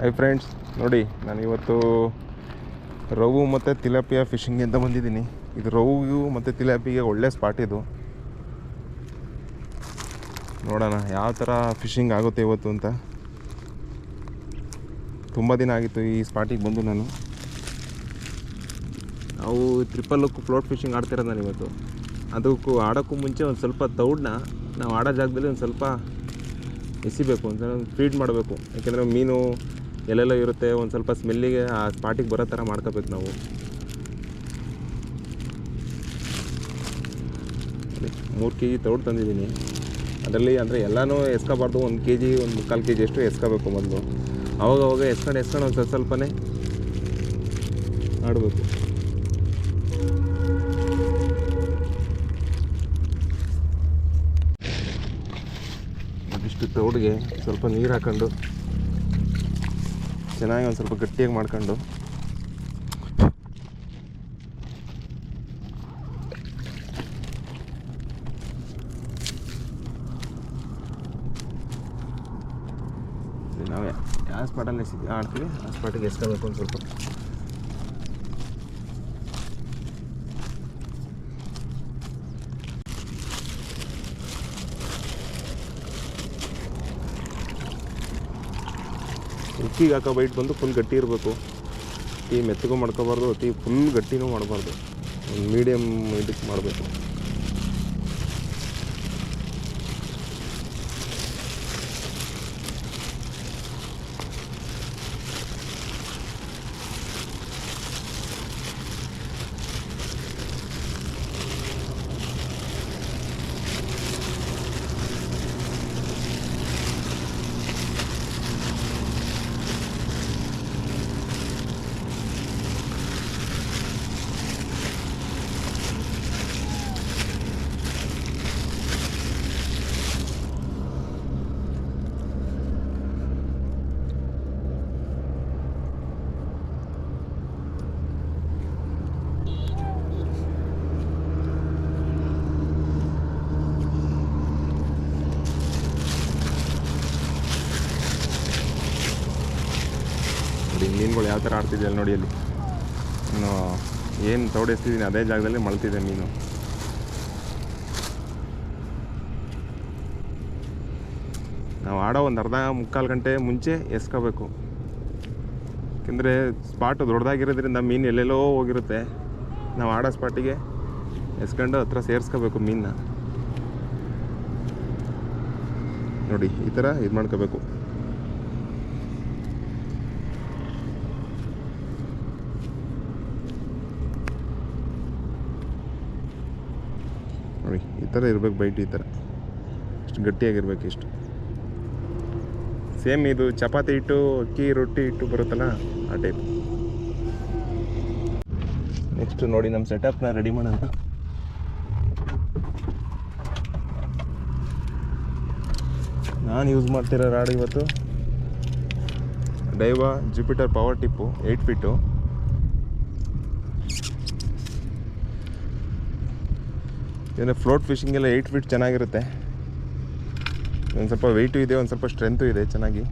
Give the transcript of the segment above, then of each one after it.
Hi friends, ನೋಡಿ ನಾನಿವತ್ತು ರವು ಮತ್ತು ತಿಲಾಪಿಯಾ ಫಿಶಿಂಗ್ ಅಂತ ಬಂದಿದ್ದೀನಿ. ಇದು ರವು ಮತ್ತು ತಿಲಾಪಿಗೆ ಒಳ್ಳೆ ಸ್ಪಾಟ್ ಇದು. ನೋಡೋಣ ಯಾವ ಥರ ಫಿಶಿಂಗ್ ಆಗುತ್ತೆ ಇವತ್ತು ಅಂತ. ತುಂಬ ದಿನ ಆಗಿತ್ತು ಈ ಸ್ಪಾಟಿಗೆ ಬಂದು. ನಾವು ಟ್ರಿಪಲ್ ಲುಕ್ ಫ್ಲೋಟ್ ಫಿಶಿಂಗ್ ಆಡ್ತಿರೋದು ನಾನು ಇವತ್ತು. ಅದಕ್ಕೂ ಆಡೋಕ್ಕೂ ಮುಂಚೆ ಒಂದು ಸ್ವಲ್ಪ ತೌಡನ್ನ ನಾವು ಆಡೋ ಜಾಗದಲ್ಲಿ ಒಂದು ಸ್ವಲ್ಪ ಎಸಿಬೇಕು, ಒಂದು ಫೀಡ್ ಮಾಡಬೇಕು. ಯಾಕೆಂದರೆ ಮೀನು ಎಲ್ಲೆಲ್ಲ ಇರುತ್ತೆ, ಒಂದು ಸ್ವಲ್ಪ ಸ್ಮೆಲ್ಲಿಗೆ ಆ ಸ್ಪಾಟಿಗೆ ಬರೋ ಥರ ಮಾಡ್ಕೋಬೇಕು ನಾವು. 3 kg ತೌಡು ತಂದಿದ್ದೀನಿ. ಅದರಲ್ಲಿ ಅಂದರೆ ಎಲ್ಲನೂ ಎಸ್ಕೋಬಾರ್ದು. 1 kg 1 ಮುಕ್ಕಾಲು kg ಅಷ್ಟು ಎಸ್ಕೋಬೇಕು ಮೊದಲು. ಅವಾಗ ಎಸ್ಕೊಂಡು ಒಂದು ಸ್ವಲ್ಪನೇ ಆಡಬೇಕು. ಇಷ್ಟು ತೌಡಿಗೆ ಸ್ವಲ್ಪ ನೀರು ಹಾಕ್ಕೊಂಡು ಚೆನ್ನಾಗಿ ಒಂದು ಸ್ವಲ್ಪ ಗಟ್ಟಿಯಾಗಿ ಮಾಡ್ಕೊಂಡು ನಾವು ಯಾವ ಸ್ಪಾಟಲ್ಲಿ ಆಡ್ತೀವಿ ಆ ಸ್ಪಾಟಿಗೆ ಎಸ್ಕೋಬೇಕು ಒಂದು ಸ್ವಲ್ಪ. ಉಕ್ಕಿಗೆ ಹಾಕೋ ಬೈಟ್ ಬಂದು ಫುಲ್ ಗಟ್ಟಿ ಇರಬೇಕು. ಅತಿ ಮೆತ್ತಗೂ ಮಾಡ್ಕೋಬಾರ್ದು, ಅತಿ ಫುಲ್ ಗಟ್ಟಿನೂ ಮಾಡಬಾರ್ದು. ಒಂದು ಮೀಡಿಯಮ್ ಇದಕ್ಕೆ ಮಾಡಬೇಕು. ನೋಡಿ ಮೀನುಗಳು ಯಾವ ಥರ ಆಡ್ತಿದ್ದೆ ನೋಡಿ. ಅಲ್ಲಿ ನಾನು ಏನು ತೌಡೆಸ್ತಿದ್ದೀನಿ ಅದೇ ಜಾಗದಲ್ಲಿ ಮಳ್ತಿದ್ದೆ ಮೀನು. ನಾವು ಆಡೋ ಒಂದು ಅರ್ಧ ಮುಕ್ಕಾಲು ಗಂಟೆ ಮುಂಚೆ ಎಸ್ಕೋಬೇಕು. ಯಾಕೆಂದರೆ ಸ್ಪಾಟು ದೊಡ್ಡದಾಗಿರೋದ್ರಿಂದ ಮೀನು ಎಲ್ಲೆಲ್ಲೋ ಹೋಗಿರುತ್ತೆ. ನಾವು ಆಡೋ ಸ್ಪಾಟಿಗೆ ಎಸ್ಕೊಂಡು ಹತ್ರ ಸೇರಿಸ್ಕೋಬೇಕು ಮೀನನ್ನ. ನೋಡಿ ಈ ಥರ ಇದು ಮಾಡ್ಕೋಬೇಕು. ನೋಡಿ ಈ ಥರ ಇರಬೇಕು ಬೈಟ್. ಈ ಥರ ಇಷ್ಟು ಗಟ್ಟಿಯಾಗಿರ್ಬೇಕು. ಇಷ್ಟು ಸೇಮ್ ಇದು ಚಪಾತಿ ಹಿಟ್ಟು, ಅಕ್ಕಿ ರೊಟ್ಟಿ ಹಿಟ್ಟು ಬರುತ್ತಲ್ಲ ಆ ಟೈಪ್. ನೆಕ್ಸ್ಟ್ ನೋಡಿ ನಮ್ಮ ಸೆಟಪ್ನ ರೆಡಿ ಮಾಡೋಣ. ನಾನು ಯೂಸ್ ಮಾಡ್ತಿರೋ ರಾಡ್ ಇವತ್ತು ಡೈವಾ ಜುಪಿಟರ್ ಪವರ್ ಟಿಪ್ಪು 8 ಫೀಟು. ಏನೇ ಫ್ಲೋಟ್ ಫಿಶಿಂಗೆಲ್ಲ 8 ಫೀಟ್ ಚೆನ್ನಾಗಿರುತ್ತೆ. ಒಂದು ಸ್ವಲ್ಪ ವೆಯ್ಟು ಇದೆ, ಒಂದು ಸ್ವಲ್ಪ ಸ್ಟ್ರೆಂತು ಇದೆ ಚೆನ್ನಾಗಿ.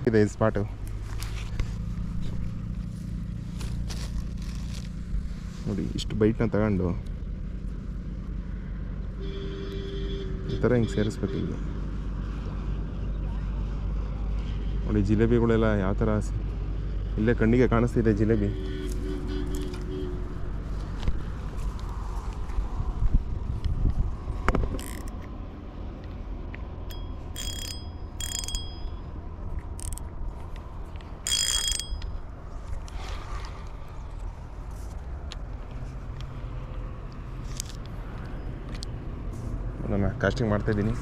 ಇದೆ ಈ ಸ್ಪಾಟು. ನೋಡಿ ಇಷ್ಟು ಬೈಟ್ನ ತಗೊಂಡು ಈ ಥರ ಹಿಂಗೆ ಸೇರಿಸ್ಬೇಕು. ಈಗ ನೋಡಿ ಜಿಲೇಬಿಗಳೆಲ್ಲ ಯಾವ ಥರ ಇಲ್ಲೇ ಕಣ್ಣಿಗೆ ಕಾಣಿಸ್ತಿದೆ ಜಿಲೇಬಿ. ನಾನು ಕಾಸ್ಟಿಂಗ್ ಮಾಡ್ತಾಯಿದ್ದೀನಿ.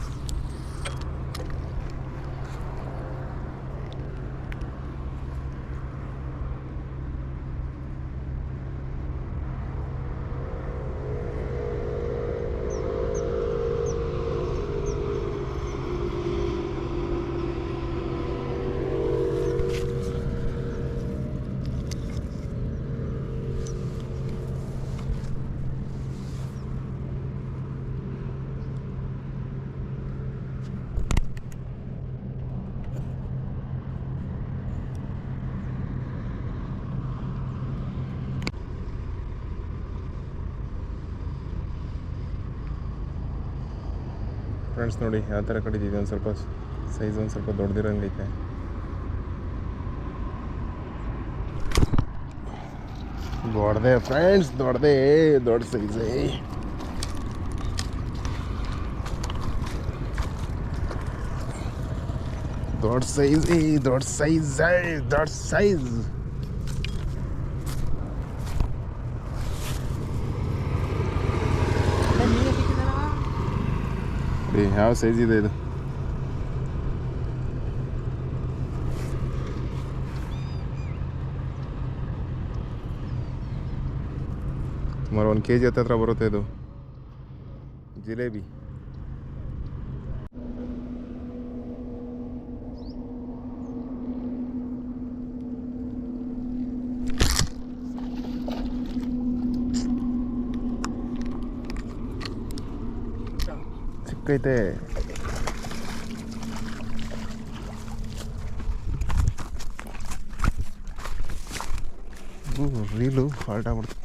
ಫ್ರೆಂಡ್ಸ್ ನೋಡಿ ಯಾವ ಥರ ಕಡಿದಿದೆ, ಒಂದು ಸ್ವಲ್ಪ ಸೈಜ್ ಒಂದು ಸ್ವಲ್ಪ ದೊಡ್ಡದಿರಂಗೈತೆ. ದೊಡ್ಡದೆ ಫ್ರೆಂಡ್ಸ್, ದೊಡ್ಡದೆ, ದೊಡ್ಡ ಸೈಜೇ. ದೊಡ್ಡ ಸೈಜ್, ದೊಡ್ಡ ಸೈಜ್, ದೊಡ್ಡ ಸೈಜ್. ಯಾವ ಸೈಜ್ ಇದೆ ಇದು? ಸುಮಾರು 1 kg ಹತ್ರ ಬರುತ್ತೆ ಇದು ಜಿಲೇಬಿ. ಸಿಕ್ಕೈತೆ. ರೀಲು ಫಾಲ್ಟ್ ಆಗ್ಬಿಡ್ತು.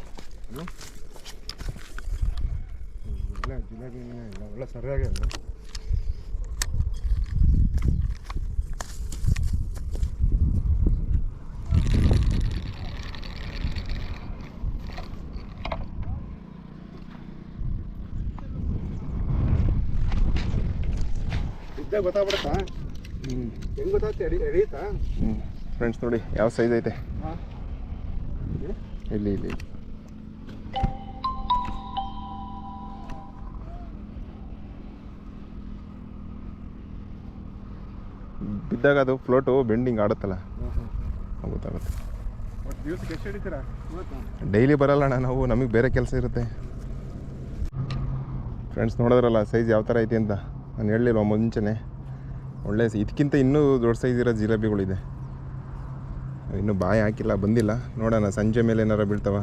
ಜಿಲೇಬಿ ಎಲ್ಲ ಸರಿಯಾಗಿದೆ. ಗೊತ್ತಾಗ್ಬಿಡುತ್ತಾ? ಹೆಂಗೆ ಗೊತ್ತಾಗ್ತಿ? ಎಡೀತಾ? ಫ್ರೆಂಡ್ಸ್ ನೋಡಿ ಯಾವ ಸೈಜ್ ಐತೆ. ಇಲ್ಲಿ ಇಲ್ಲಿ ಬಿದ್ದಾಗ ಅದು ಫ್ಲೋಟು ಬೆಂಡಿಂಗ್ ಆಡುತ್ತಲ್ಲ, ಗೊತ್ತಾಗುತ್ತೆ. ದಿವಸಕ್ಕೆ ಎಷ್ಟು ಹಿಡಿತೀರಾ? ಡೈಲಿ ಬರಲ್ಲ ನಾವು, ನಮಗೆ ಬೇರೆ ಕೆಲಸ ಇರುತ್ತೆ. ಫ್ರೆಂಡ್ಸ್ ನೋಡಿದ್ರಲ್ಲ ಸೈಜ್ ಯಾವ ಥರ ಐತಿ ಅಂತ. ನಾನು ಹೇಳಲಿಲ್ವ ಮುಂಚೆನೇ, ಒಳ್ಳೆ ಇದಕ್ಕಿಂತ ಇನ್ನೂ ದೊಡ್ಡ ಸೈಜ್ ಇರೋ ಜಿಲೇಬಿಗಳಿದೆ. ಇನ್ನೂ ಬಾಯಿ ಹಾಕಿಲ್ಲ, ಬಂದಿಲ್ಲ. ನೋಡೋಣ ಸಂಜೆ ಮೇಲೆ ಏನಾರ ಬೀಳ್ತಾವ.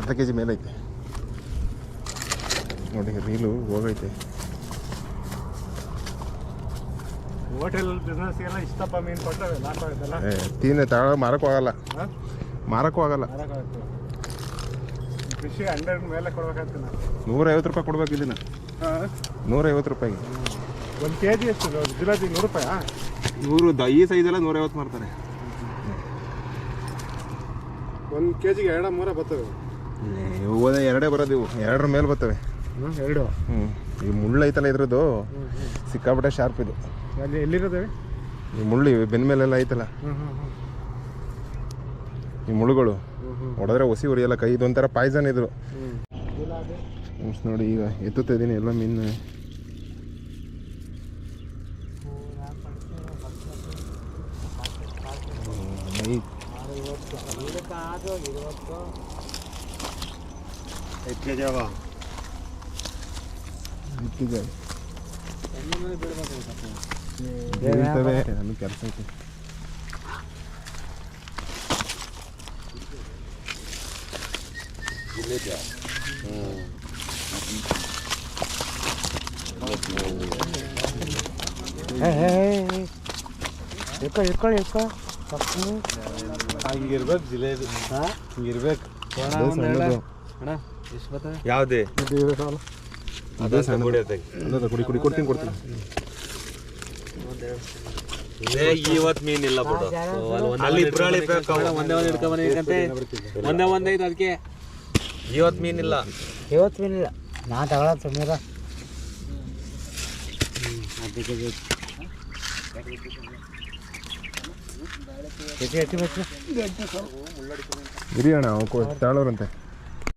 ಅರ್ಧ ಕೆಜಿ ಮೇಲೆ ಐತೆ ನೋಡಿ. ರೀಲು ಹೋಗೈತೆ. ಹೋಟೆಲ್ ಬಿಸ್ನೆಸ್ ಎಲ್ಲ ಇಷ್ಟಪ್ಪ ಮೀನು ಕೊಟ್ಟರೆ ಲಾಸ್ ಆಗುತ್ತಲ್ಲ. ತೀನೆ ತಗೊಳ್ಳೋ ಮಾರಕ್ಕೂ ಆಗಲ್ಲ, ಮಾರಕ್ಕೂ ಆಗಲ್ಲ. ಕೃಷಿ 100 ಮೇಲೆ ಕೊಡ್ಬೇಕಾಗ್ತದೆ. 150 ರೂಪಾಯಿ ಕೊಡ್ಬೇಕು ಇದನ್ನು. 150 ರೂಪಾಯಿಗೆ 1 kg. ಎಷ್ಟು ಜಿಲೇಬಿ? 100 ರೂಪಾಯಾ? 100. ಈ ಸೈಜೆಲ್ಲ 150 ಮಾಡ್ತಾರೆ. 1 kg 2-3 ಬರ್ತವೆ. ಹೋದ 2 ಬರೋದು ಇವು, 2 ಮೇಲೆ ಬರ್ತವೆ. 2. ಈ ಮುಳ್ಳು ಐತಲ್ಲ ಇದ್ರದ್ದು, ಸಿಕ್ಕಾಪಟ್ಟೆ ಶಾರ್ಪ್ ಇದು. ಅಲ್ಲಿ ಎಲ್ಲಿರೋದವೆ ಈ ಮುಳ್ಳು? ಬೆನ್ನ ಮೇಲೆಲ್ಲ ಐತಲ್ಲ ಈ ಮುಳ್ಳುಗಳು, ಹೊಡೆದ್ರೆ ಹೊಸಿ ಉರಿಯಲ್ಲ ಕೈ. ಇದೊಂಥರ ಪಾಯ್ಸನ್ ಇದ್ರು. ನೋಡಿ ಈಗ ಎತ್ತುತ್ತಾ ಇದ್ದೀನಿ ಎಲ್ಲ ಮೀನು. ನನಗೆ ಕೆಲಸ ಐತೆ. ಹಿಂಗಿರ್ಬೇಕು ಜಿಲೇಬಿ, ಹಿಂಗಿರ್ಬೇಕು. ಯಾವುದೇ ಕುಡಿ ಕೊಡ್ತೀನಿ. ಇವತ್ತು ಮೀನಿಲ್ಲ ಬಿಡು, ಅಲ್ಲಿ ಇಬ್ರಾಳಿ ಬೇಕು. ಒಂದೇ ಐತೆ ಅದಕ್ಕೆ. ಇವತ್ತು ಮೀನಿಲ್ಲ ನಾ ತಗೊಳ್ಳೋದು ಸಮೀರ. ಎಟ್ಟಿ ಎಟ್ಟಿ ಬೇಕು ಇರಿ ಅಣ್ಣ ತಗೊಳ್ಳೋರಂತೆ